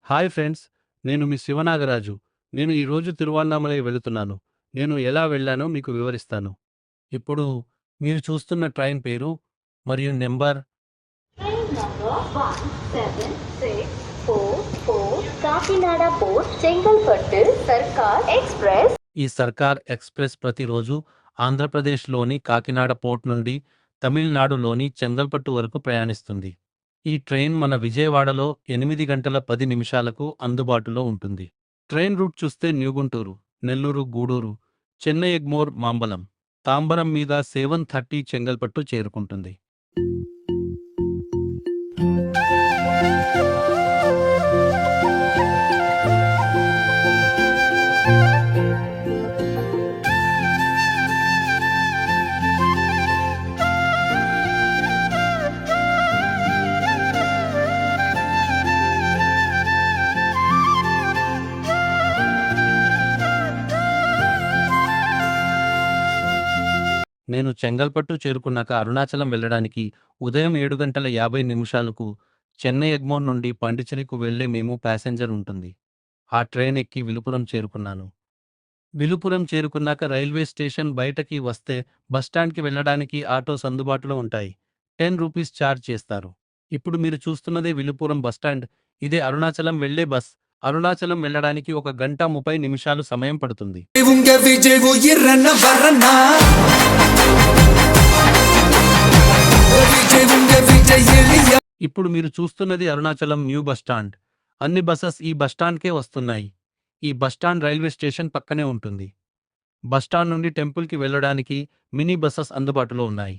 Hi friends, నేను మీ శివనాగరాజు. నేను ఈరోజు తిరువన్నామలై వెళుతున్నాను. నేను ఎలా వెళ్ళానో మీకు వివరిస్తాను. ఇప్పుడు మీరు చూస్తున్న ట్రైన్ పేరు మరియు number. Train number 17644 Kakinada Port Chengalpattu Sarkar Express. ఈ సర్కార్ ఎక్స్ప్రెస్ ప్రతిరోజు ఆంధ్రప్రదేశ్లోని కాకినాడ పోర్ట్ నుండి తమిళనాడులోని చెంగల్పట్టు వరకు ప్రయాణిస్తుంది. ఈ ట్రైన్ మన విజయవాడలో 8 గంటల 10 నిమిషాలకు అందుబాటులో ఉంటుంది. ట్రైన్ రూట్ చూస్తే న్యూగుంటూరు, నెల్లూరు, గూడూరు, చెన్నై ఎగ్మోర్, మాంబలం, తాంబరం మీద 7:30 చెంగల్పట్టు చేరుకుంటుంది. నేను చెంగల్పట్టు చేరుకున్నాక అరుణాచలం వెళ్ళడానికి ఉదయం 7:50 చెన్నై ఎగ్మోర్ నుండి పాండిచ్చేరికి వెళ్లే మేము ప్యాసింజర్ ఉంటుంది. ఆ ట్రైన్ ఎక్కి విలుపురం చేరుకున్నాను. విలుపురం చేరుకున్నాక రైల్వే స్టేషన్ బయటకి వస్తే బస్టాండ్కి వెళ్ళడానికి ఆటోస్ అందుబాటులో ఉంటాయి. 10 రూపీస్ ఛార్జ్ చేస్తారు. ఇప్పుడు మీరు చూస్తున్నదే విలుపురం బస్టాండ్. ఇదే అరుణాచలం వెళ్లే బస్. అరుణాచలం వెళ్ళడానికి 1 గంట 30 నిమిషాలు సమయం పడుతుంది. ఇప్పుడు మీరు చూస్తున్నది అరుణాచలం న్యూ బస్టాండ్. అన్ని బసెస్ ఈ బస్టాండ్కే వస్తున్నాయి. ఈ బస్టాండ్ రైల్వే స్టేషన్ పక్కనే ఉంటుంది. బస్టాండ్ నుండి టెంపుల్కి వెళ్ళడానికి మినీ బసెస్ అందుబాటులో ఉన్నాయి.